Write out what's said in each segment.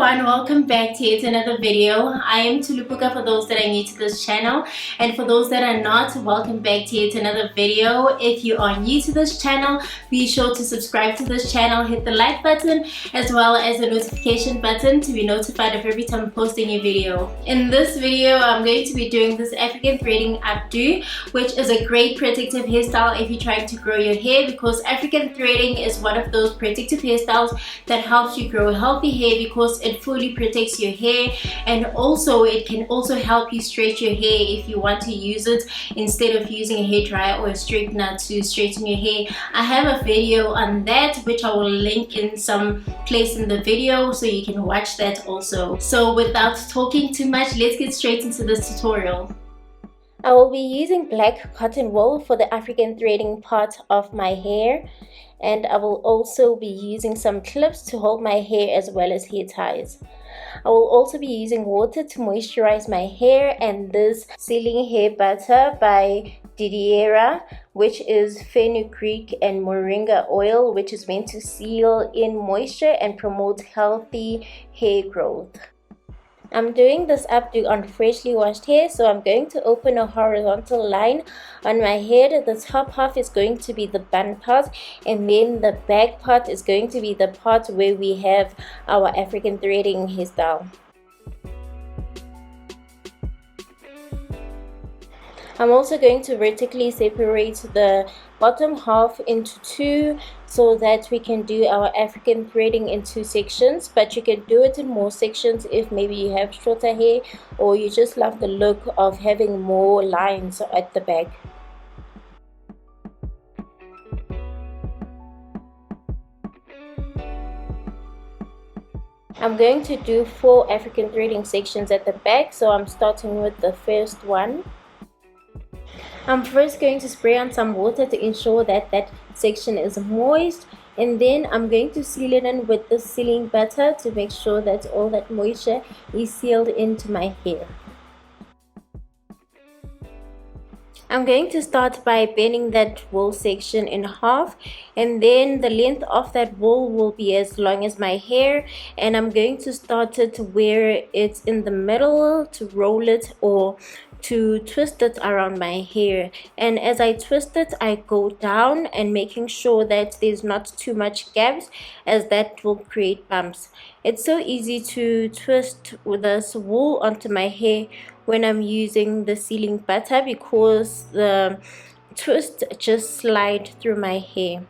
everyone, welcome back to yet another video. I am Tsholo Phoka for those that are new to this channel, and for those that are not, welcome back to yet another video. If you are new to this channel, be sure to subscribe to this channel, hit the like button as well as the notification button to be notified of every time I post a new video. In this video, I'm going to be doing this African threading updo, which is a great protective hairstyle if you're trying to grow your hair, because African threading is one of those protective hairstyles that helps you grow healthy hair because it fully protects your hair, and also it can also help you straighten your hair if you want to use it instead of using a hair dryer or a straightener to straighten your hair. I have a video on that which I will link in some place in the video so you can watch that also. So without talking too much, let's get straight into this tutorial. I will be using black cotton wool for the African threading part of my hair, and I will also be using some clips to hold my hair as well as hair ties. I will also be using water to moisturize my hair, and this sealing hair butter by Didiera, which is fenugreek and moringa oil, which is meant to seal in moisture and promote healthy hair growth. I'm doing this updo on freshly washed hair, so I'm going to open a horizontal line on my head. The top half is going to be the bun part, and then the back part is going to be the part where we have our African threading hairstyle. I'm also going to vertically separate the bottom half into two so that we can do our African threading in two sections, but you can do it in more sections if maybe you have shorter hair or you just love the look of having more lines at the back. I'm going to do 4 African threading sections at the back, so I'm starting with the first one. I'm first going to spray on some water to ensure that that section is moist, and then I'm going to seal it in with the sealing butter to make sure that all that moisture is sealed into my hair. I'm going to start by bending that wool section in half, and then the length of that wool will be as long as my hair, and I'm going to start it where it's in the middle to roll it or to twist it around my hair. And as I twist it, I go down and making sure that there's not too much gaps, as that will create bumps. It's so easy to twist with this wool onto my hair when I'm using the sealing butter, because the twist just slide through my hair.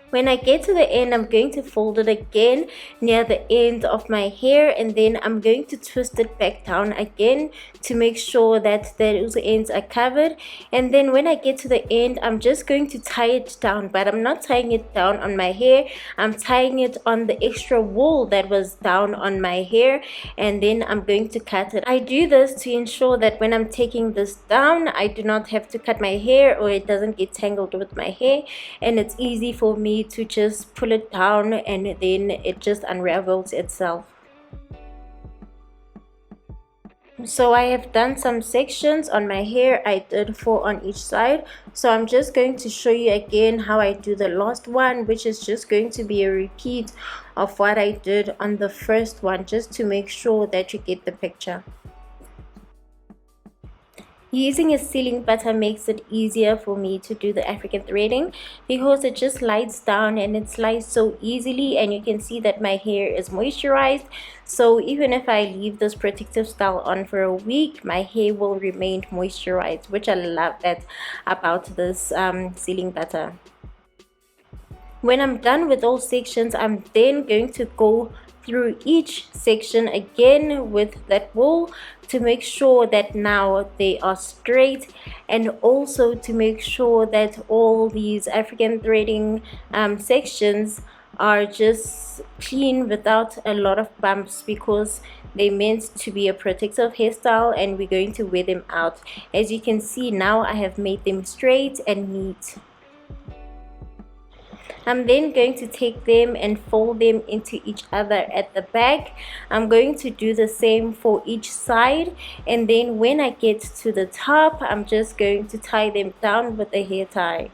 When I get to the end, I'm going to fold it again near the end of my hair, and then I'm going to twist it back down again to make sure that those ends are covered. And then when I get to the end, I'm just going to tie it down, but I'm not tying it down on my hair, I'm tying it on the extra wool that was down on my hair, and then I'm going to cut it. I do this to ensure that when I'm taking this down, I do not have to cut my hair or it doesn't get tangled with my hair, and it's easy for me to just pull it down and then it just unravels itself. So I have done some sections on my hair. I did 4 on each side, so I'm just going to show you again how I do the last one, which is just going to be a repeat of what I did on the first one, just to make sure that you get the picture. Using a sealing butter makes it easier for me to do the African threading, because it just slides down and it slides so easily, and you can see that my hair is moisturized. So even if I leave this protective style on for a week, my hair will remain moisturized, which I love that about this sealing butter. When I'm done with all sections, I'm then going to go through each section again with that wool to make sure that now they are straight, and also to make sure that all these African threading sections are just clean without a lot of bumps, because they're meant to be a protective hairstyle and we're going to wear them out. As you can see, now I have made them straight and neat. I'm then going to take them and fold them into each other at the back. I'm going to do the same for each side, and then when I get to the top, I'm just going to tie them down with a hair tie.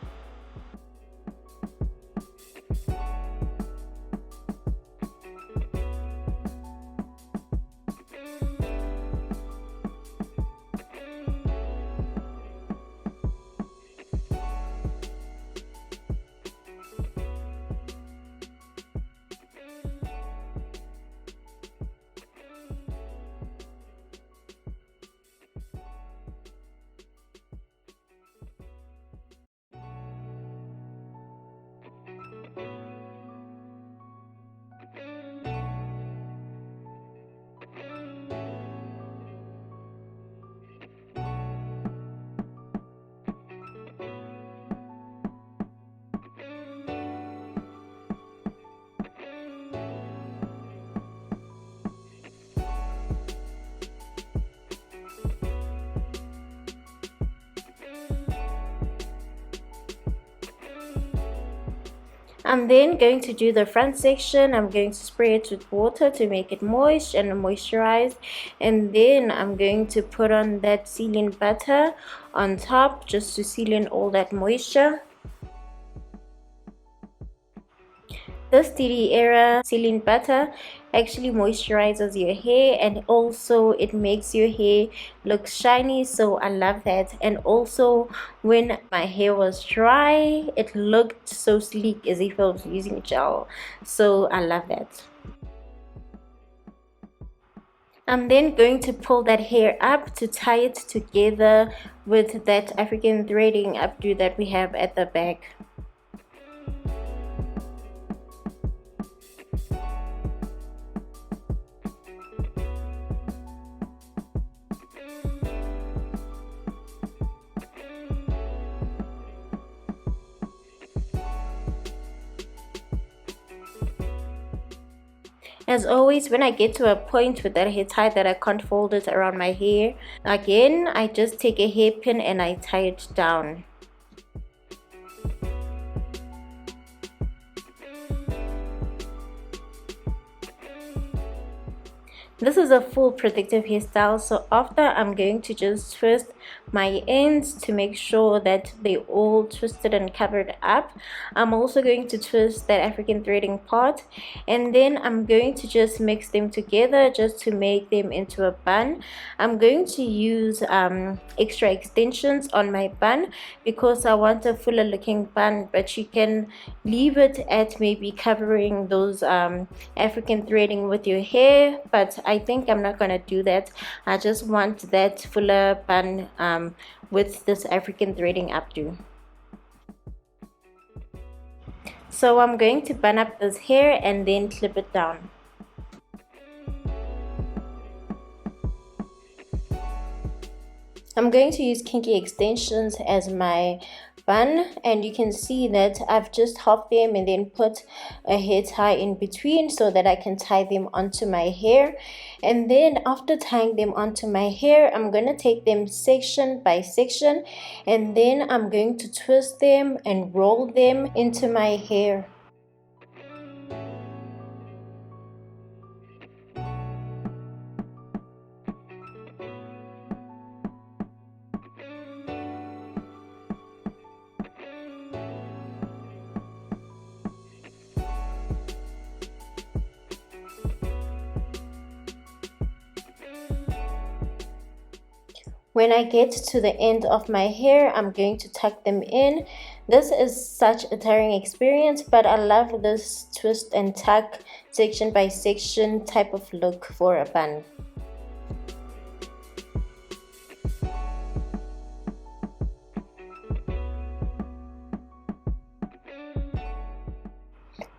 I'm then going to do the front section. I'm going to spray it with water to make it moist and moisturized, and then I'm going to put on that sealing butter on top just to seal in all that moisture. This DD era sealing butter actually moisturizes your hair, and also it makes your hair look shiny, so I love that. And also when my hair was dry, it looked so sleek as if I was using gel, so I love that. I'm then going to pull that hair up to tie it together with that African threading updo that we have at the back. As always, when I get to a point with that hair tie that I can't fold it around my hair again, I just take a hairpin and I tie it down. This is a full protective hairstyle, so after I'm going to just twist my ends to make sure that they all twisted and covered up. I'm also going to twist that African threading part, and then I'm going to just mix them together just to make them into a bun. I'm going to use extra extensions on my bun because I want a fuller looking bun, but you can leave it at maybe covering those African threading with your hair, but I think I'm not gonna do that. I just want that fuller bun with this African threading updo. So I'm going to bun up this hair and then clip it down. I'm going to use kinky extensions as my bun, and you can see that I've just halved them and then put a hair tie in between so that I can tie them onto my hair. And then after tying them onto my hair, I'm going to take them section by section, and then I'm going to twist them and roll them into my hair. When I get to the end of my hair, I'm going to tuck them in. This is such a tiring experience, but I love this twist and tuck section by section type of look for a bun.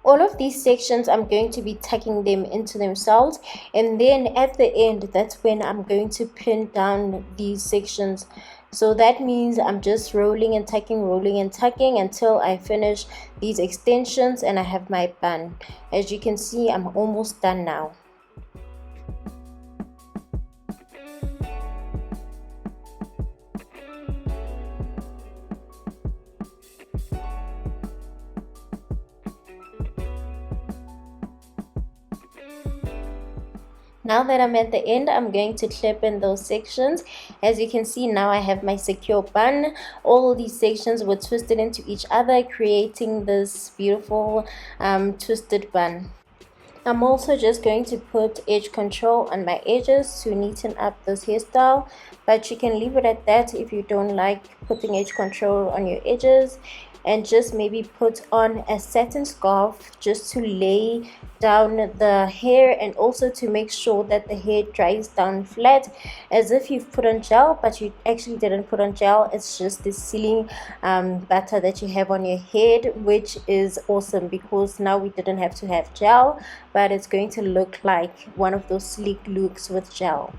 All of these sections, I'm going to be tucking them into themselves, and then at the end, that's when I'm going to pin down these sections. So that means I'm just rolling and tucking until I finish these extensions and I have my bun. As you can see, I'm almost done now. Now that I'm at the end, I'm going to clip in those sections. As you can see, now I have my secure bun. All these sections were twisted into each other, creating this beautiful twisted bun. I'm also just going to put edge control on my edges to neaten up this hairstyle, but you can leave it at that if you don't like putting edge control on your edges, and just maybe put on a satin scarf just to lay down the hair, and also to make sure that the hair dries down flat, as if you've put on gel, but you actually didn't put on gel. It's just the sealing butter that you have on your head, which is awesome because now we didn't have to have gel, but it's going to look like one of those sleek looks with gel.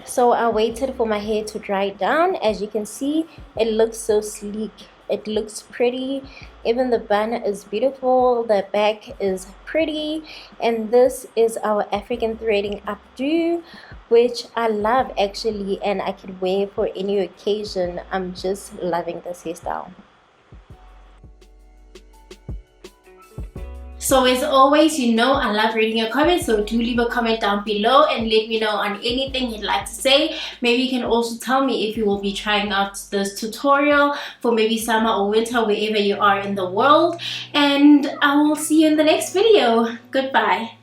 So I waited for my hair to dry down. As you can see, it looks so sleek, it looks pretty. Even the bun is beautiful, the back is pretty, and this is our African threading updo, which I love actually, and I can wear for any occasion. I'm just loving this hairstyle. So as always, you know I love reading your comments, so do leave a comment down below and let me know on anything you'd like to say. Maybe you can also tell me if you will be trying out this tutorial for maybe summer or winter, wherever you are in the world. And I will see you in the next video. Goodbye.